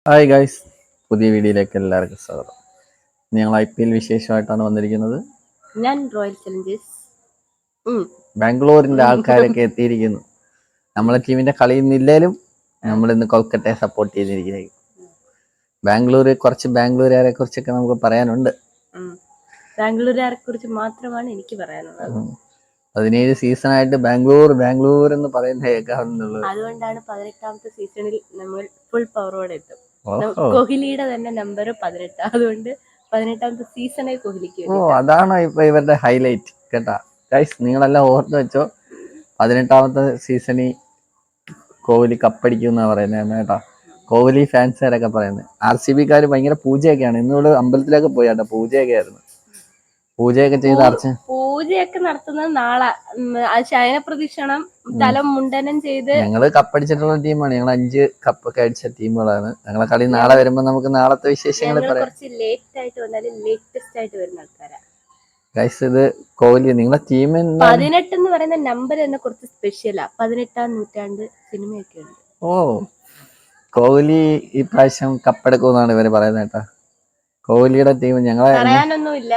Hi guys, പുതിയ വീഡിയോയിലേക്ക് എല്ലാവർക്കും സ്വാഗതം. ഞങ്ങൾ IPL വിശേഷമായിട്ടാണ് വന്നിരിക്കുന്നത്. ഞാൻ റോയൽ ചലഞ്ചേഴ്സ് ബാംഗ്ലൂരിന്റെ ആൾക്കാരൊക്കെ എത്തിയിരിക്കുന്നു. നമ്മളെ ടീമിന്റെ കളിയൊന്നില്ലേലും നമ്മൾ ഇന്ന് കൊൽക്കത്തയെ സപ്പോർട്ട് ചെയ്തിരിക്കുന്നത്. ബാംഗ്ലൂരുകാരെ കുറിച്ചൊക്കെ നമുക്ക് പറയാനുണ്ട്. ബാംഗ്ലൂരുകാരെ കുറിച്ച് മാത്രമാണ് എനിക്ക് പറയാനുള്ളത്. 17 സീസണായിട്ട് ബാംഗ്ലൂർ എന്ന് പറയുന്ന കേൾക്കാറുള്ളത്. അതുകൊണ്ടാണ് 18ാമത്തെ സീസണിൽ നമ്മൾ ഫുൾ പവറോടെ എത്തും. കോഹ്ലിയുടെ തന്നെ നമ്പർ 18, അതുകൊണ്ട് 18ാമത്തെ സീസണെ കോഹ്ലിക്ക്. അതാണ് ഇപ്പൊ ഇവരുടെ ഹൈലൈറ്റ് കേട്ടാ ഗൈസ്. നിങ്ങളെല്ലാം ഓർത്ത് വെച്ചോ, 18ാമത്തെ സീസണിൽ കോഹ്ലി കപ്പടിക്കും എന്നാ പറയുന്നത് കേട്ടാ. കോഹ്ലി ഫാൻസുകാരൊക്കെ പറയുന്നത്. RCB-ക്കാർ ഭയങ്കര പൂജയൊക്കെയാണ്. ഇന്നിവിടെ അമ്പലത്തിലൊക്കെ പോയി കേട്ടോ, പൂജയൊക്കെ ആയിരുന്നു. പൂജയൊക്കെ ചെയ്ത് പൂജയൊക്കെ നടത്തുന്നത് നാളെ. ശയന പ്രദക്ഷിണം, തലം മുണ്ടനം ചെയ്ത്. ഞങ്ങള് കപ്പടിച്ചിട്ടുള്ള ടീമാണ്. ഞങ്ങൾ 5 കപ്പൊക്കെ അടിച്ച ടീമുകളാണ്. ഞങ്ങളെ കളി നാളെ വരുമ്പോ നമുക്ക് നാളത്തെ വിശേഷങ്ങൾ പറയാം. കുറച്ച് ലേറ്റ് ആയിട്ട് വന്നാലും ലേറ്റസ്റ്റ് ആയിട്ട് വരുന്ന ആൾക്കാരാ ഗൈസ്. ഇത് കോഹ്ലി നിങ്ങളെ ടീം 18 എന്ന് പറയുന്ന നമ്പർ തന്നെ കുറച്ച് സ്പെഷ്യലാ. 18ാം നൂറ്റാണ്ട് സിനിമയൊക്കെ ഉണ്ട്. കോഹ്ലി ഈ പ്രാവശ്യം കപ്പെടുക്കുമെന്നാണ് ഇവര് പറയുന്നത് കേട്ടാ. കോഹ്ലിയുടെ ടീം ഞങ്ങളെ പറയാനൊന്നുമില്ല,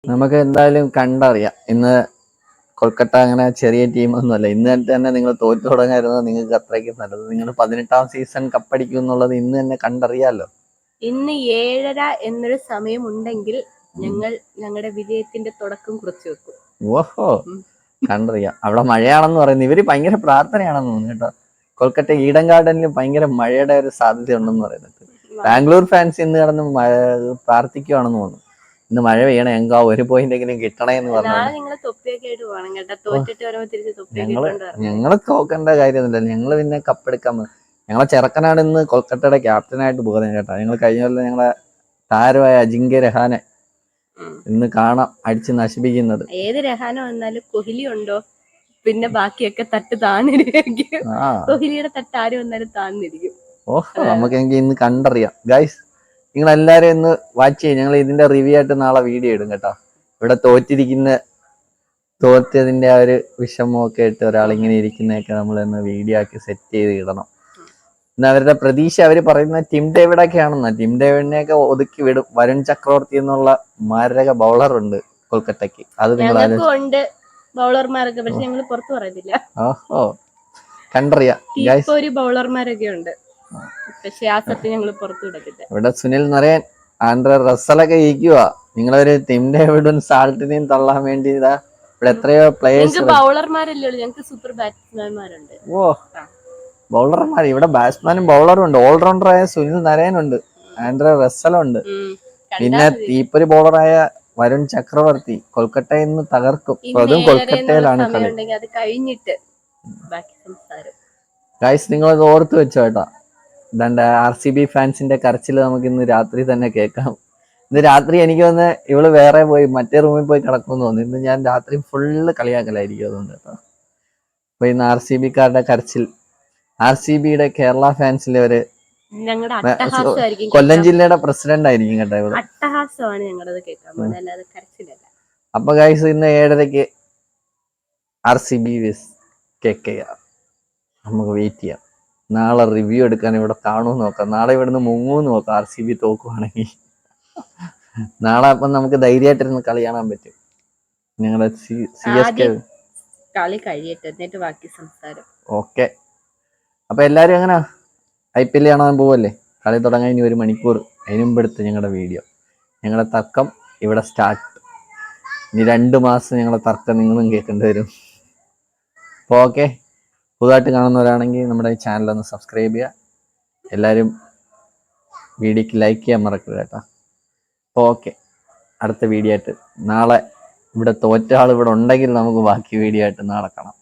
നമുക്ക് എന്തായാലും കണ്ടറിയാം. ഇന്ന് കൊൽക്കത്ത അങ്ങനെ ചെറിയ ടീമൊന്നുമല്ല. ഇന്ന് തന്നെ നിങ്ങൾ തോറ്റു തുടങ്ങായിരുന്നത് നിങ്ങൾക്ക് അത്രയ്ക്കും നല്ലത്. നിങ്ങൾ 18ാം സീസൺ കപ്പടിക്കും എന്നുള്ളത് ഇന്ന് തന്നെ കണ്ടറിയാലോ. ഇന്ന് 7:30 എന്നൊരു സമയം ഉണ്ടെങ്കിൽ ഞങ്ങൾ ഞങ്ങളുടെ വിജയത്തിന്റെ തുടക്കം കുറിച്ച് വെക്കും. ഓഹോ, കണ്ടറിയാം. അവിടെ മഴയാണെന്ന് പറയുന്നത്. ഇവര് ഭയങ്കര പ്രാർത്ഥനയാണെന്ന് തോന്നുന്നു കേട്ടോ. കൊൽക്കത്ത ഈഡൻ ഗാർഡനിൽ ഭയങ്കര മഴയുടെ ഒരു സാധ്യത ഉണ്ടെന്ന് പറയുന്നത്. ബാംഗ്ലൂർ ഫാൻസ് ഇന്ന് കിടന്ന് പ്രാർത്ഥിക്കുവാണെന്ന് തോന്നുന്നു. ഇന്ന് മഴ പെയ്യണം, എങ്കാ 1 പോയിന്റെങ്കിലും കിട്ടണേ എന്ന് പറഞ്ഞു. ഞങ്ങള് തോക്കേണ്ട കാര്യമൊന്നുമില്ല. ഞങ്ങള് പിന്നെ കപ്പെടുക്കാൻ. ഞങ്ങളെ ചെറുക്കനാണ് ഇന്ന് കൊൽക്കത്തയുടെ ക്യാപ്റ്റനായിട്ട് പോകുന്നത് കേട്ടോ. ഞങ്ങൾ കഴിഞ്ഞ കൊല്ലം ഞങ്ങളെ താരമായ അജിങ്ക്യ രഹാനെ ഇന്ന് കാണാം അടിച്ച് നശിപ്പിക്കുന്നത്. ഏത് രഹാന വന്നാലും കോഹ്ലി ഉണ്ടോ, പിന്നെ ബാക്കിയൊക്കെ തട്ട് താന്നിരിക്കും. കോഹ്ലിയുടെ തട്ട് ആര് വന്നാലും താന്നിരിക്കും. നമുക്കെങ്കിൽ ഇന്ന് കണ്ടറിയാം ഗൈസ്. നിങ്ങൾ എല്ലാരും ഇന്ന് വാച്ച് ചെയ്യും. ഞങ്ങൾ ഇതിന്റെ റിവ്യൂ ആയിട്ട് നാളെ വീഡിയോ ഇടും കേട്ടോ. ഇവിടെ തോറ്റതിന്റെ ആ ഒരു വിഷമമൊക്കെ ഇട്ട് ഒരാളിങ്ങനെ ഇരിക്കുന്നതൊക്കെ നമ്മൾ ഇന്ന് വീഡിയോ ആക്കി സെറ്റ് ചെയ്ത് ഇടണം. ഇന്ന് അവരുടെ പ്രതീക്ഷ അവര് പറയുന്ന ടിം ഡേവിഡൊക്കെ ആണെന്നാ. ടിം ഡേവിഡിനെയൊക്കെ ഒതുക്കി വിടും. വരുൺ ചക്രവർത്തി എന്നുള്ള മാരക ബൗളർ ഉണ്ട് കൊൽക്കത്തക്ക്. അത് നിങ്ങൾ ബൗളർമാരൊക്കെ, പക്ഷെ ഞങ്ങൾ പുറത്തു പറയത്തില്ല. കണ്ടറിയാം. ഒരു ബൗളർമാരൊക്കെ ഉണ്ട്, പക്ഷെ ആ സത്യം ഞങ്ങൾ പുറത്തു വിടത്തില്ല. ഇവിടെ സുനിൽ നരയൻ, ആൻഡ്രെ റസ്സലൊക്കെ ഇരിക്കുക. നിങ്ങളൊരു ടിം ഡേവിഡും സാൾട്ടിനെയും തള്ളാൻ വേണ്ടി ഇവിടെ എത്രയോ പ്ലേയേഴ്സ്. ബൗളർമാരല്ലേ ഉള്ളൂ, ഞങ്ങൾക്ക് സൂപ്പർ ബാറ്റ്സ്മാൻമാരുണ്ട്. ബൗളർമാർ ഇവിടെ ബാറ്റ്സ്മാനും ബൗളറും ഉണ്ട്. ഓൾറൗണ്ടറായ സുനിൽ നരയനുണ്ട്, ആൻഡ്രെ റസ്സലുണ്ട്, പിന്നെ തീപ്പൊരി ബൗളറായ വരുൺ ചക്രവർത്തി. കൊൽക്കത്തയിൽ നിന്ന് തകർക്കും. അതും കൊൽക്കത്തയിലാണ് കളി. അത് കഴിഞ്ഞിട്ട് ഗൈസ്, നിങ്ങളത് ഓർത്ത് വെച്ചോ കേട്ടോ. ഇതാണ്ട് RCB ഫാൻസിന്റെ കരച്ചിൽ നമുക്ക് ഇന്ന് രാത്രി തന്നെ കേൾക്കാം. ഇന്ന് രാത്രി എനിക്ക് വന്ന് ഇവള് വേറെ പോയി മറ്റേ റൂമിൽ പോയി കിടക്കുമെന്ന് തോന്നുന്നു. ഇന്ന് ഞാൻ രാത്രി ഫുള്ള് കളിയാക്കലായിരിക്കും അതുകൊണ്ട് കേട്ടോ. അപ്പൊ ഇന്ന് RCB-ക്കാരുടെ കരച്ചിൽ. RCB-യുടെ കേരള ഫാൻസിലെ ഒരു കൊല്ലം ജില്ലയുടെ പ്രസിഡന്റ് ആയിരിക്കും കേട്ടോ ഇവിടെ. അപ്പൊ ഗൈസ്, ഇന്ന് 7:30 RCB vs KKR. നമുക്ക് വെയിറ്റ് ചെയ്യാം. നാളെ റിവ്യൂ എടുക്കാൻ ഇവിടെ കാണുമെന്ന് നോക്കാം. നാളെ ഇവിടുന്ന് മുങ്ങൂന്ന് നോക്കാം RCB തോക്കുവാണെങ്കിൽ. നാളെ അപ്പം നമുക്ക് ധൈര്യമായിട്ടിരുന്ന് കളി കാണാൻ പറ്റും. ഞങ്ങളുടെ CSK കളി കഴിയട്ടെ, എന്നിട്ട് ബാക്കി സംസാരം. ഓക്കെ. അപ്പൊ എല്ലാരും എങ്ങനാ IPL കാണാൻ പോവല്ലേ? കളി തുടങ്ങാൻ ഇനി 1 മണിക്കൂർ. അതിനുമ്പെടുത്ത് ഞങ്ങളുടെ വീഡിയോ. ഞങ്ങളുടെ തർക്കം ഇവിടെ സ്റ്റാർട്ട്. ഇനി 2 മാസം ഞങ്ങളുടെ തർക്കം നിങ്ങളും കേൾക്കേണ്ടി വരും. അപ്പോൾ ഓക്കെ. പുതുതായിട്ട് കാണുന്നവരാണെങ്കിൽ നമ്മുടെ ഈ ചാനലൊന്ന് സബ്സ്ക്രൈബ് ചെയ്യുക. എല്ലാവരും വീഡിയോക്ക് ലൈക്ക് ചെയ്യാൻ മറക്കുക കേട്ടോ. അപ്പോൾ ഓക്കെ, അടുത്ത വീഡിയോ ആയിട്ട് നാളെ. ഇവിടെ തോറ്റ ആൾ ഇവിടെ ഉണ്ടെങ്കിൽ നമുക്ക് ബാക്കി വീഡിയോ ആയിട്ട് നാളെ കാണാം.